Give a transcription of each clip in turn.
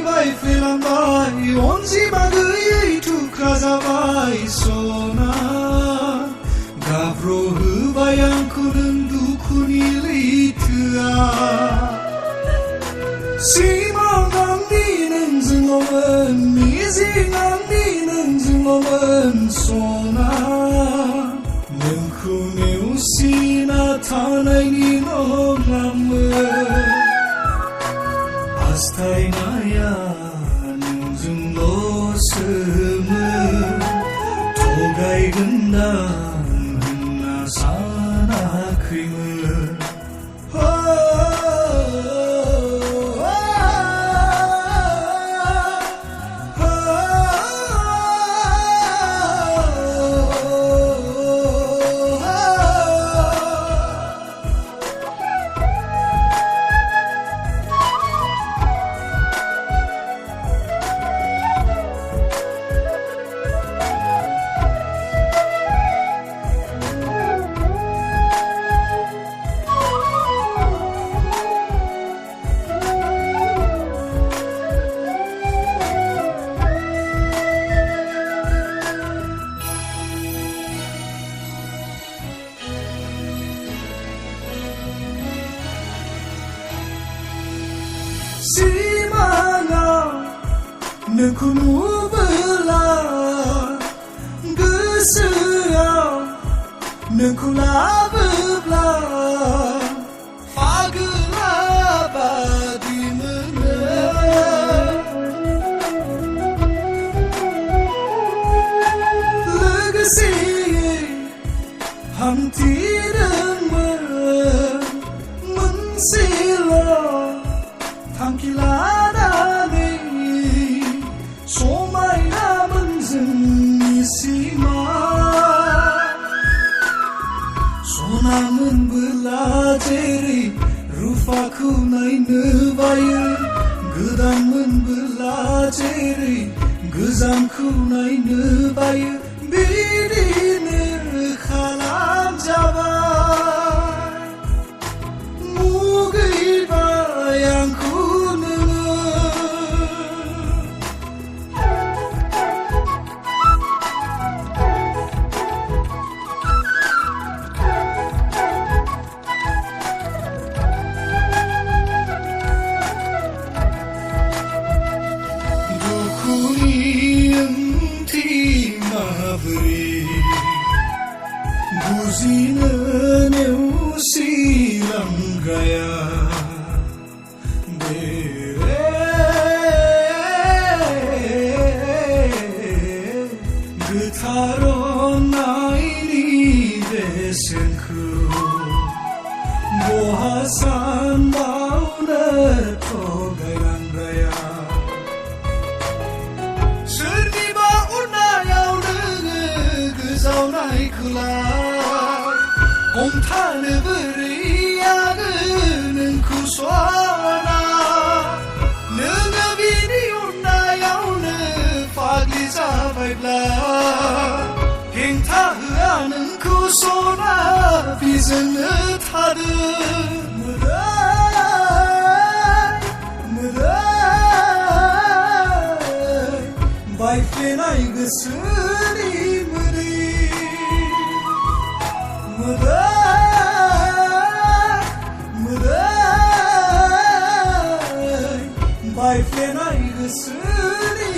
बाय फेलांबाय अनजिमा गैयै थुख्रा जाबाय सना गाब्र'होबाय आंखौ नों दुखुनि लैथोआ सिमां आंनि नोंजोंल'मोन मिजिं आंनि नोंजोंल'मोन सना नोंखौ नेवसिना थानायनि नंलामोन हास्थायनाया नोंजोंल'सोमोन थगायगोनदां होनना सानाखैमोन सिमाङाव नोंखौ नुबोला गोसोआव नोंखौ लाबोब्ला फागोला बादि मोनो लोगोसे हान्थिदोंमोन मोनसेल' थांखि लानानै समायनामोन जोंनि सिमा सना मोनबोला जेरै रुफाखौ नायनो बायो गोदान मोनबोला जेरै गोजामखौ नायनो बायो बिदिनो खालामजाबाय मुगैबाय आंखौ बुजिनो नेवसिलांग्राया बे गोथार अननायनि बेसेनखौ बहा सानबावनो थगायलांग्राया सोरनिबा अननायाव नोङो गोजावनायखौलाय हमथानो बोरै हागोन नोंखौ सना नोङो बिनि अननायावनो फाग्लि जाबायब्ला हेंथा होआ नोंखौ सना बिजोंनो थादो बायफ्लेनाय गोसोनि बायफ्लेनाय गोसोनि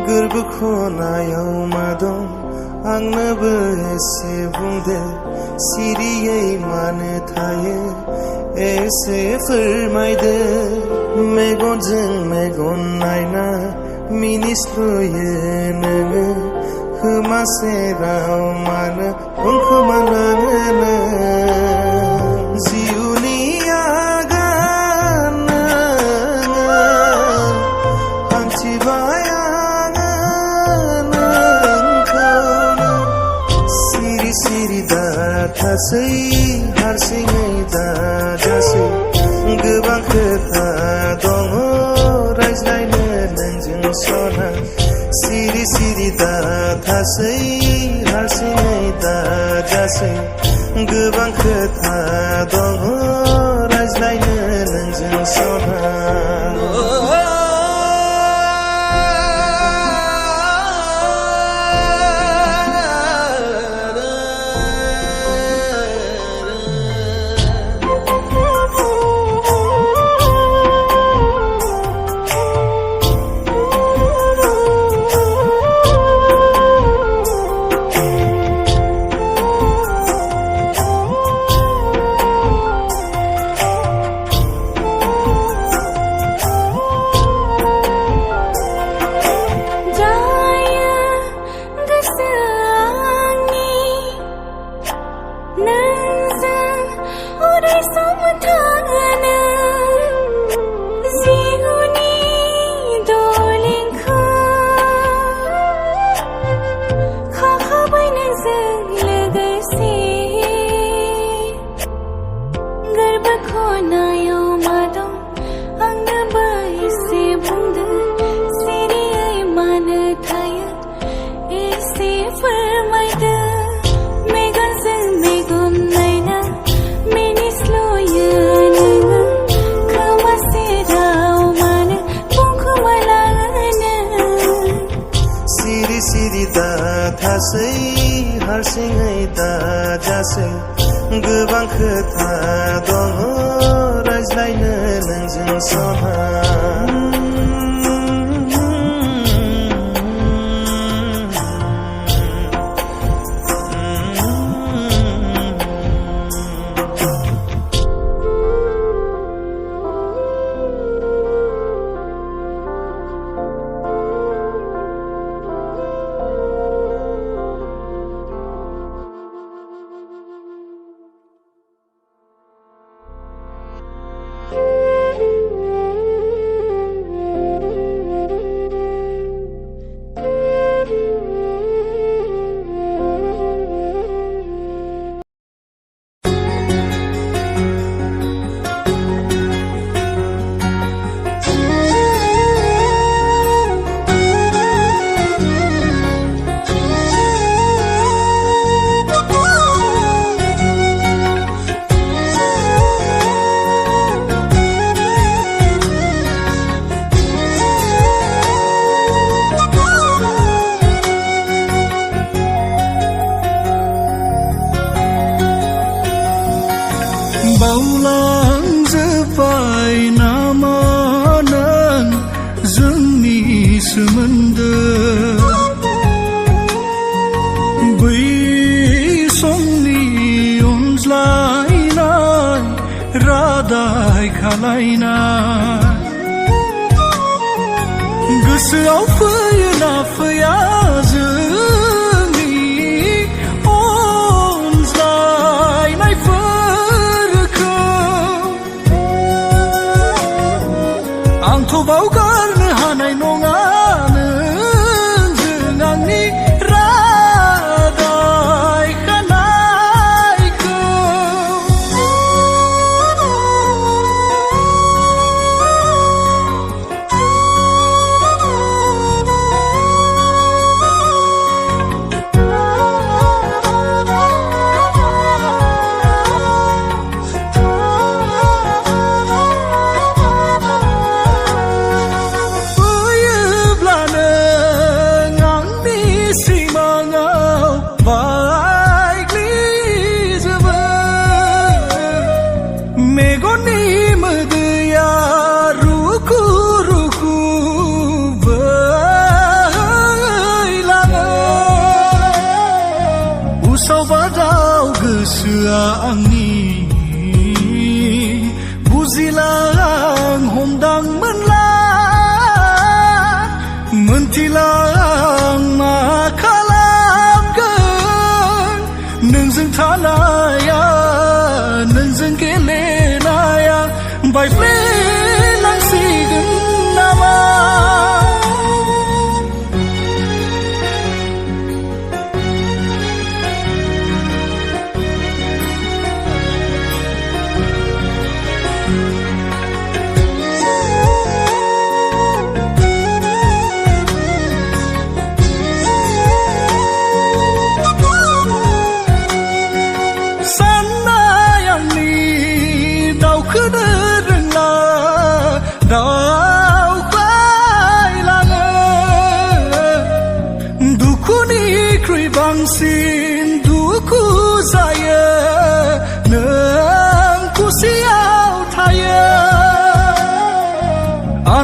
गोरबो खनायाव मा दं आंनोबो एसे बुंदो सिरियै मानो थायो एसे फोरमायदो मेगनजों मेगन नायना मिनिस्लुयो नोङो खोमा सेराव मानो खोमानाङो नों जिउनि आगान सिरि दाथासै हारसिङै दाजासै गोबां खोथा दङ रायज्लायनो नोंजों सना दाथासै हारसिङै दाजासै गोबां खोथा दङ रायज्लायनो नोंजों सना बावलांजोब्बाय नामा नों जोंनि सोमोन्दो बै समनि अनज्लायनाय रादाय खालायनाय गोसोआव फैयोना फैया आंथ' बावगारनो हानाय नङा नोंजों आंनि रादाय खानायखौ मेगननि मोदैया रुखु रुखु बोहैलाङो उसाव बादाव गोसोआ आंनि बुजिला आं हमदांमोनला मोनथिला आं मा खालामगोन नोंजों थानाया नोंजों गेलेनाया बायफ्लेलांसिगोन नामा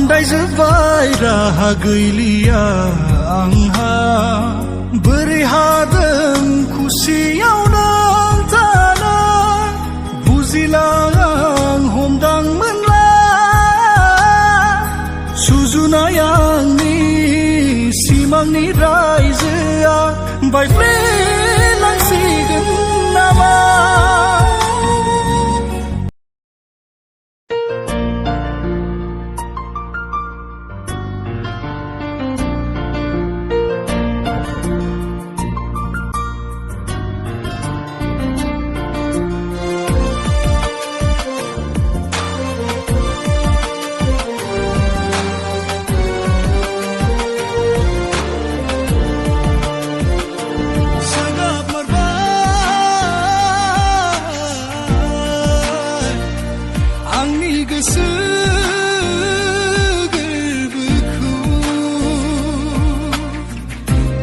आन्दायजोब्बाय राहा गैलिया आंहा बोरै हादों खुसियाव नों थानो बुजिला आं हमदांमोनला सुजुनाय आंनि सिमांनि रायजोआ बायफ्लेलांसिगोन नामा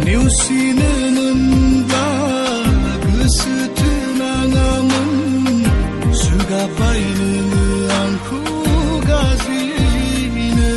नेवसिनो मोनब्ला गोसो थोनाङामोन जुगाबाय नोङो आंखौ गाज्रियैनो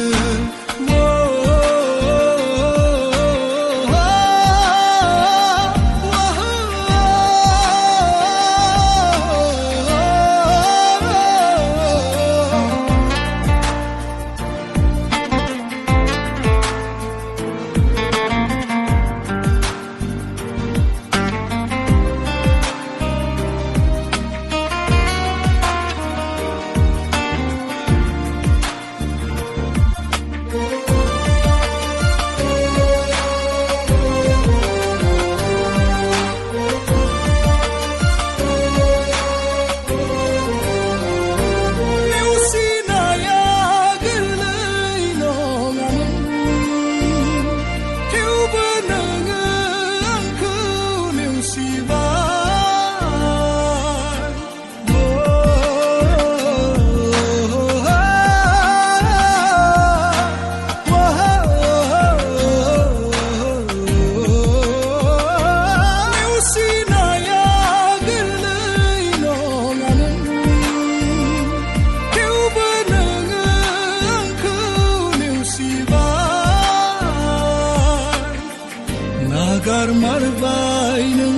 नागारमारबाय नों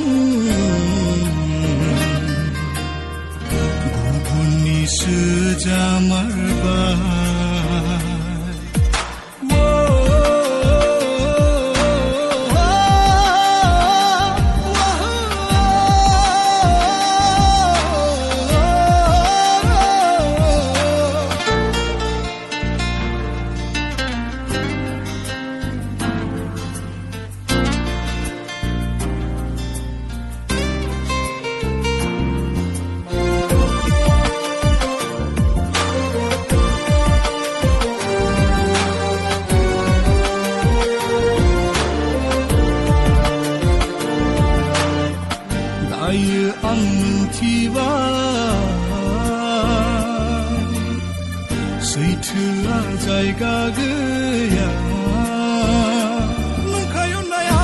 गुबुननिसो जामारबाय दायो आं मिथिबाय सैथोआ जायगा गैया नंखाय अननाया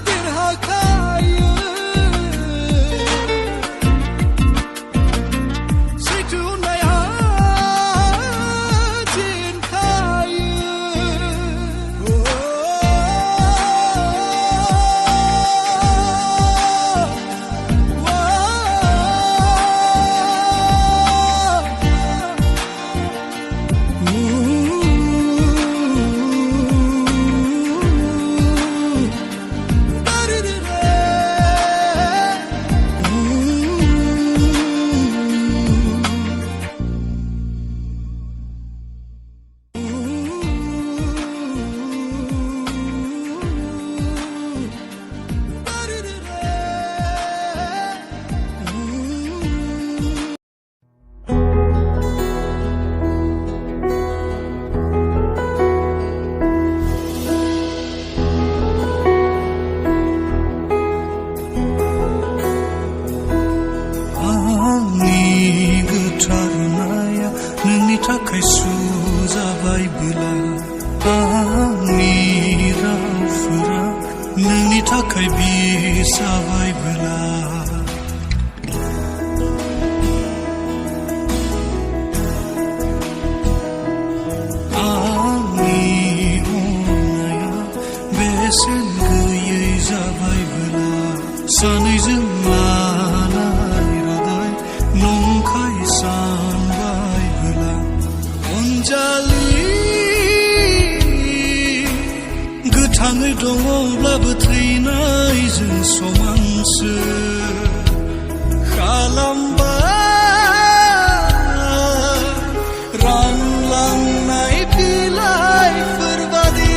देरहाखायो सैथो अननाया जेनखायो सानबाय होला अनजालि गोथाङै दङब्लाबो थैनायजों समानसो खालामबाय रानलांनाय बिलाइफोर बादि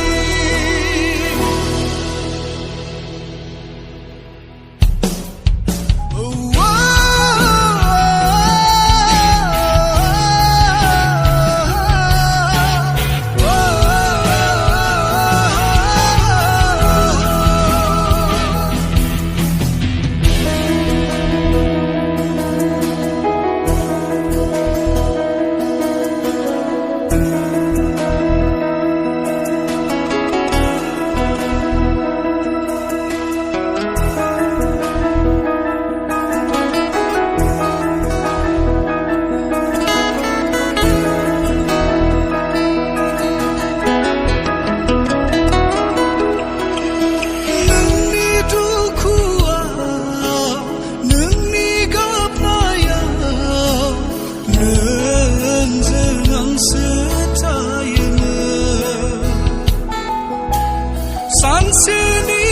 सानसेनि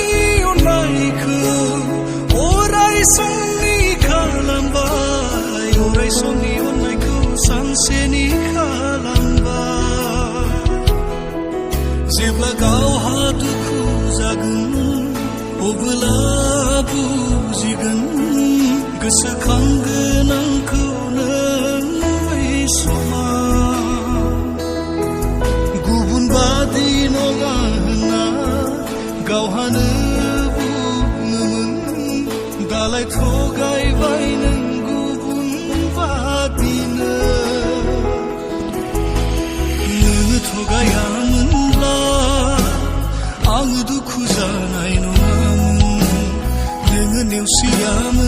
अननायखौ अराय समनि खालामबाय अराय समनि अननायखौ सानसेनि खालामबाय जेब्ला गावहा दुखु जागोन अब्ला बुजिगोन गोसोखांगोन आंखौ नों बै समाव गुबुन बादि नङा गावहानो बुङोमोन दालाय थगायबाय नों गुबुन बादिनो नोङो थगायामोनब्ला आङो दुखु जानाय नङामोन नोङो नेवसियामोन